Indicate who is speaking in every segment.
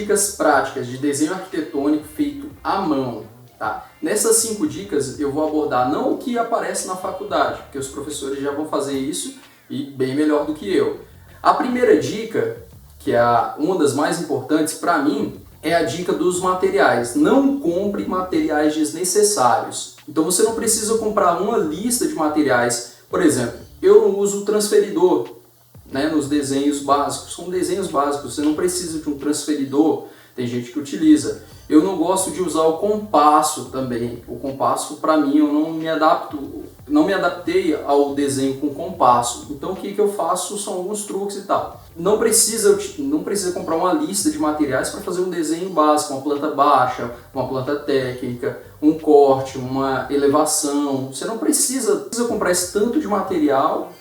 Speaker 1: dicas práticas de desenho arquitetônico feito à mão, tá? Nessas 5 dicas eu vou abordar não o que aparece na faculdade, porque os professores já vão fazer isso e bem melhor do que eu. A primeira dica, que é uma das mais importantes para mim, é a dica dos materiais. Não compre materiais desnecessários. Então você não precisa comprar uma lista de materiais. Por exemplo, eu não uso transferidor, né, nos desenhos básicos. São desenhos básicos, você não precisa de um transferidor. Tem gente que utiliza. Eu não gosto de usar o compasso também. O compasso, para mim, eu não me adaptei ao desenho com compasso. Então o que eu faço são alguns truques e tal. Não precisa comprar uma lista de materiais para fazer um desenho básico, uma planta baixa, uma planta técnica, um corte, uma elevação. Você não precisa comprar esse tanto de material.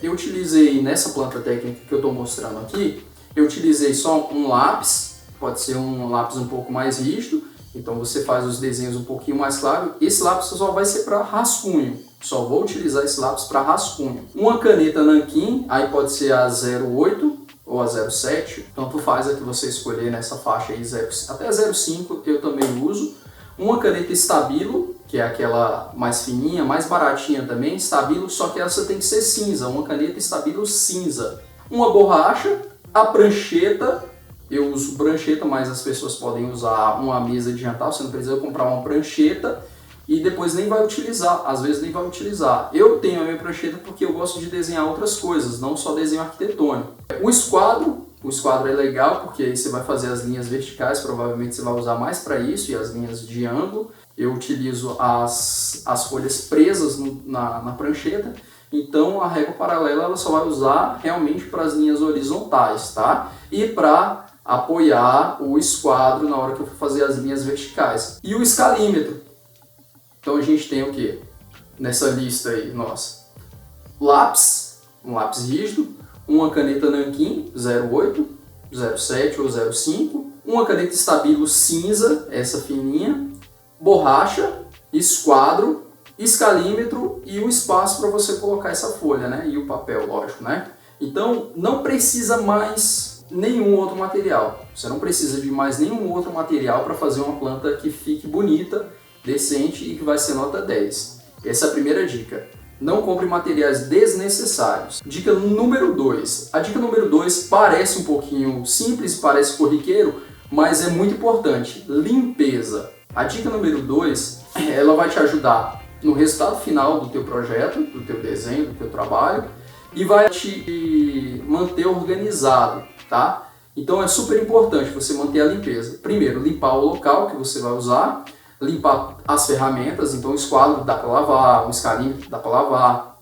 Speaker 1: Eu utilizei nessa planta técnica que eu estou mostrando aqui, eu utilizei só um lápis, pode ser um lápis um pouco mais rígido, então você faz os desenhos um pouquinho mais claros. Esse lápis só vai ser para rascunho, só vou utilizar esse lápis para rascunho. Uma caneta nanquim, aí pode ser a 08 ou a 07, tanto faz a que você escolher nessa faixa aí, até a 05 eu também uso. Uma caneta Stabilo, que é aquela mais fininha, mais baratinha também, Stabilo, só que essa tem que ser cinza, uma caneta Stabilo cinza. Uma borracha, a prancheta, eu uso prancheta, mas as pessoas podem usar uma mesa de jantar, você não precisa comprar uma prancheta e depois nem vai utilizar, às vezes nem vai utilizar. Eu tenho a minha prancheta porque eu gosto de desenhar outras coisas, não só desenho arquitetônico. O esquadro é legal porque aí você vai fazer as linhas verticais, provavelmente você vai usar mais para isso, e as linhas de ângulo. Eu utilizo as folhas presas na prancheta, então a régua paralela ela só vai usar realmente para as linhas horizontais, tá? E para apoiar o esquadro na hora que eu for fazer as linhas verticais. E o escalímetro. Então a gente tem o que? Nessa lista aí, nossa. Lápis, um lápis rígido, uma caneta nanquim 08, 07 ou 05, uma caneta Stabilo cinza, essa fininha, borracha, esquadro, escalímetro e o espaço para você colocar essa folha, né? E o papel, lógico, né? Então não precisa mais nenhum outro material. Você não precisa de mais nenhum outro material para fazer uma planta que fique bonita, decente e que vai ser nota 10. Essa é a primeira dica. Não compre materiais desnecessários. Dica número 2. A dica número 2 parece um pouquinho simples, parece corriqueiro, mas é muito importante. Limpeza. A dica número 2, ela vai te ajudar no resultado final do teu projeto, do teu desenho, do teu trabalho, e vai te manter organizado, tá? Então é super importante você manter a limpeza. Primeiro, limpar o local que você vai usar, limpar as ferramentas, então o esquadro dá para lavar, o escalímetro dá para lavar,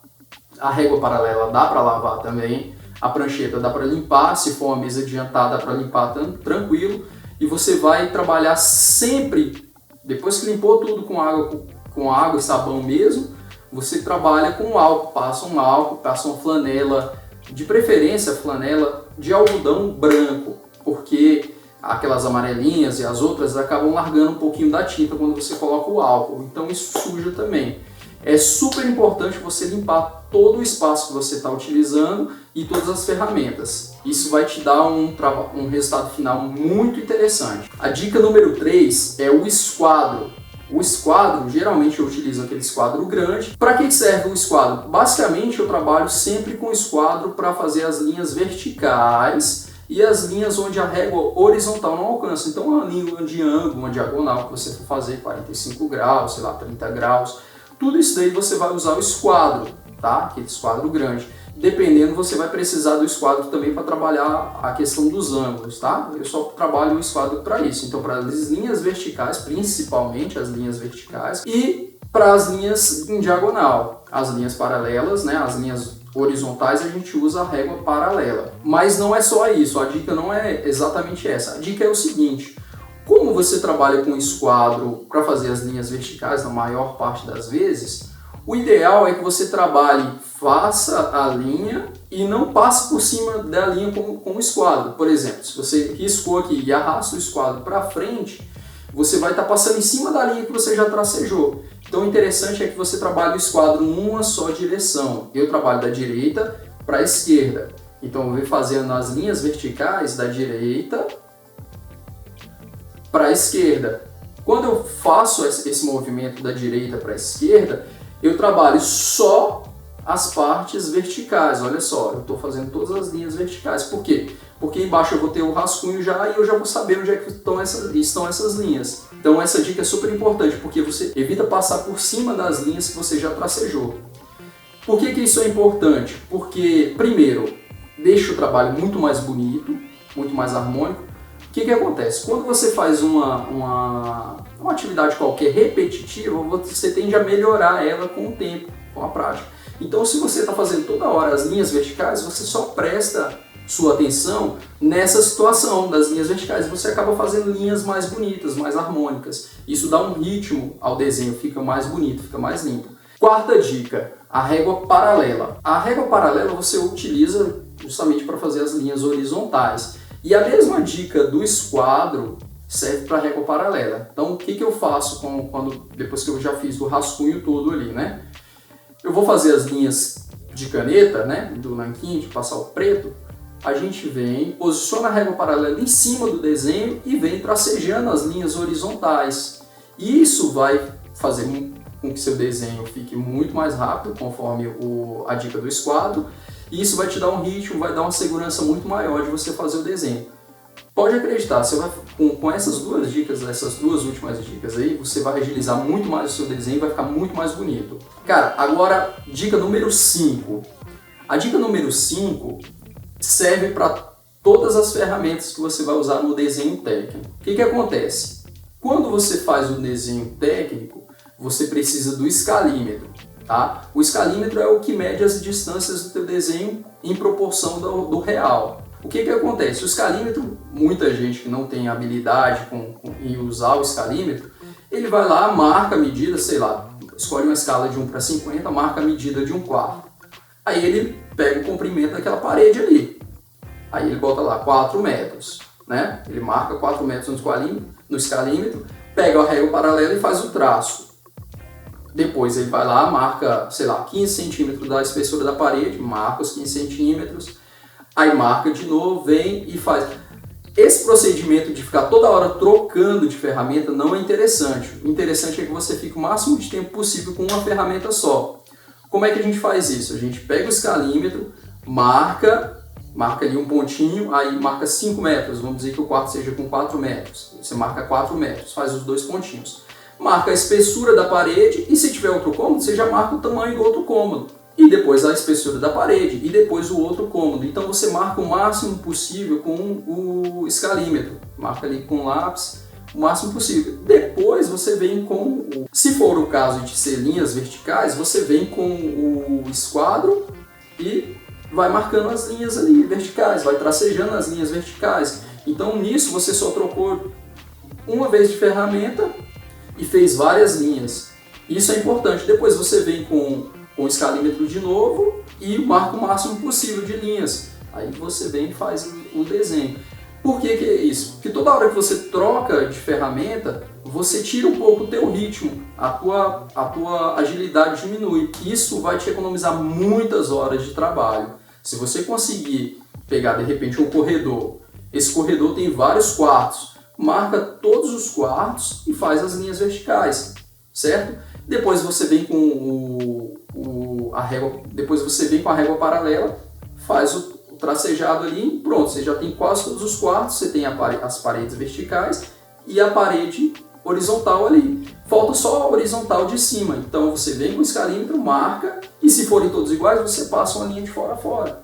Speaker 1: a régua paralela dá para lavar também, a prancheta dá para limpar, se for uma mesa de jantar dá para limpar tranquilo, e você vai trabalhar sempre, depois que limpou tudo com água e sabão mesmo, você trabalha com álcool, passa uma flanela, de preferência flanela de algodão branco, porque aquelas amarelinhas e as outras acabam largando um pouquinho da tinta quando você coloca o álcool, então isso suja também. É super importante você limpar todo o espaço que você está utilizando e todas as ferramentas. Isso vai te dar um resultado final muito interessante. A dica número 3 é o esquadro. O esquadro, geralmente eu utilizo aquele esquadro grande. Para que serve o esquadro? Basicamente eu trabalho sempre com o esquadro para fazer as linhas verticais e as linhas onde a régua horizontal não alcança. Então uma linha de ângulo, uma diagonal que você for fazer 45 graus, sei lá, 30 graus, tudo isso daí você vai usar o esquadro, tá? Aquele esquadro grande. Dependendo, você vai precisar do esquadro também para trabalhar a questão dos ângulos, tá? Eu só trabalho o esquadro para isso. Então, para as linhas verticais, principalmente as linhas verticais, e para as linhas em diagonal. As linhas paralelas, né? As linhas horizontais, a gente usa a régua paralela. Mas não é só isso, a dica não é exatamente essa. A dica é o seguinte: como você trabalha com esquadro para fazer as linhas verticais na maior parte das vezes, o ideal é que você trabalhe, faça a linha e não passe por cima da linha com o esquadro. Por exemplo, se você riscou aqui e arrasta o esquadro para frente, você vai estar passando em cima da linha que você já tracejou. Então o interessante é que você trabalhe o esquadro numa só direção. Eu trabalho da direita para a esquerda. Então eu vou fazendo as linhas verticais da direita para a esquerda. Quando eu faço esse movimento da direita para a esquerda, eu trabalho só as partes verticais. Olha só, eu estou fazendo todas as linhas verticais. Por quê? Porque embaixo eu vou ter o rascunho já e eu já vou saber onde é que estão essas linhas. Então essa dica é super importante, porque você evita passar por cima das linhas que você já tracejou. Por que isso é importante? Porque, primeiro, deixa o trabalho muito mais bonito, muito mais harmônico. O que acontece? Quando você faz uma atividade qualquer repetitiva, você tende a melhorar ela com o tempo, com a prática. Então, se você está fazendo toda hora as linhas verticais, você só presta sua atenção nessa situação das linhas verticais. Você acaba fazendo linhas mais bonitas, mais harmônicas. Isso dá um ritmo ao desenho, fica mais bonito, fica mais limpo. Quarta dica, a régua paralela. A régua paralela você utiliza justamente para fazer as linhas horizontais. E a mesma dica do esquadro serve para a régua paralela. Então, o que eu faço depois que eu já fiz o rascunho todo ali, né? Eu vou fazer as linhas de caneta, né, do nanquim, de passar o preto. A gente vem, posiciona a régua paralela em cima do desenho e vem tracejando as linhas horizontais. Isso vai fazer com que seu desenho fique muito mais rápido, conforme a dica do esquadro. E isso vai te dar um ritmo, vai dar uma segurança muito maior de você fazer o desenho. Pode acreditar, você vai, com essas duas dicas, essas duas últimas dicas aí, você vai agilizar muito mais o seu desenho e vai ficar muito mais bonito. Cara, agora, dica número 5. A dica número 5 serve para todas as ferramentas que você vai usar no desenho técnico. O que acontece? Quando você faz um desenho técnico, você precisa do escalímetro. Tá? O escalímetro é o que mede as distâncias do teu desenho em proporção do real. O que acontece? O escalímetro, muita gente que não tem habilidade em usar o escalímetro, ele vai lá, marca a medida, sei lá, escolhe uma escala de 1 para 50, marca a medida de 1/4. Aí ele pega o comprimento daquela parede ali. Aí ele bota lá 4 metros, né? Ele marca 4 metros no escalímetro, pega a régua paralela e faz o traço. Depois ele vai lá, marca, sei lá, 15 centímetros da espessura da parede, marca os 15 centímetros, aí marca de novo, vem e faz. Esse procedimento de ficar toda hora trocando de ferramenta não é interessante. O interessante é que você fique o máximo de tempo possível com uma ferramenta só. Como é que a gente faz isso? A gente pega o escalímetro, marca ali um pontinho, aí marca 5 metros, vamos dizer que o quarto seja com 4 metros. Você marca 4 metros, faz os 2 pontinhos. Marca a espessura da parede e se tiver outro cômodo, você já marca o tamanho do outro cômodo. E depois a espessura da parede e depois o outro cômodo. Então você marca o máximo possível com o escalímetro. Marca ali com o lápis o máximo possível. Depois você vem com, se for o caso de ser linhas verticais, você vem com o esquadro e vai marcando as linhas ali verticais, vai tracejando as linhas verticais. Então nisso você só trocou uma vez de ferramenta e fez várias linhas. Isso é importante. Depois você vem com o escalímetro de novo e marca o máximo possível de linhas. Aí você vem e faz o desenho. Por que é isso? Porque toda hora que você troca de ferramenta, você tira um pouco o teu ritmo, a tua agilidade diminui. Isso vai te economizar muitas horas de trabalho. Se você conseguir pegar de repente um corredor, esse corredor tem vários quartos, marca todos os quartos e faz as linhas verticais, certo? Depois você vem com a régua paralela, faz o tracejado ali e pronto, você já tem quase todos os quartos, você tem as paredes verticais e a parede horizontal ali. Falta só a horizontal de cima, então você vem com o escalímetro, marca e se forem todos iguais, você passa uma linha de fora a fora.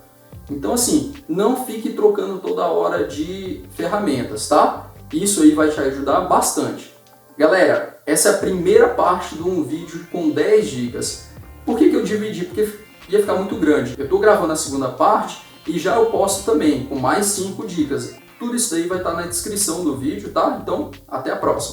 Speaker 1: Então assim, não fique trocando toda hora de ferramentas, tá? Isso aí vai te ajudar bastante. Galera, essa é a primeira parte de um vídeo com 10 dicas. Por que eu dividi? Porque ia ficar muito grande. Eu estou gravando a segunda parte e já eu posto também com mais 5 dicas. Tudo isso daí vai estar na descrição do vídeo, tá? Então, até a próxima.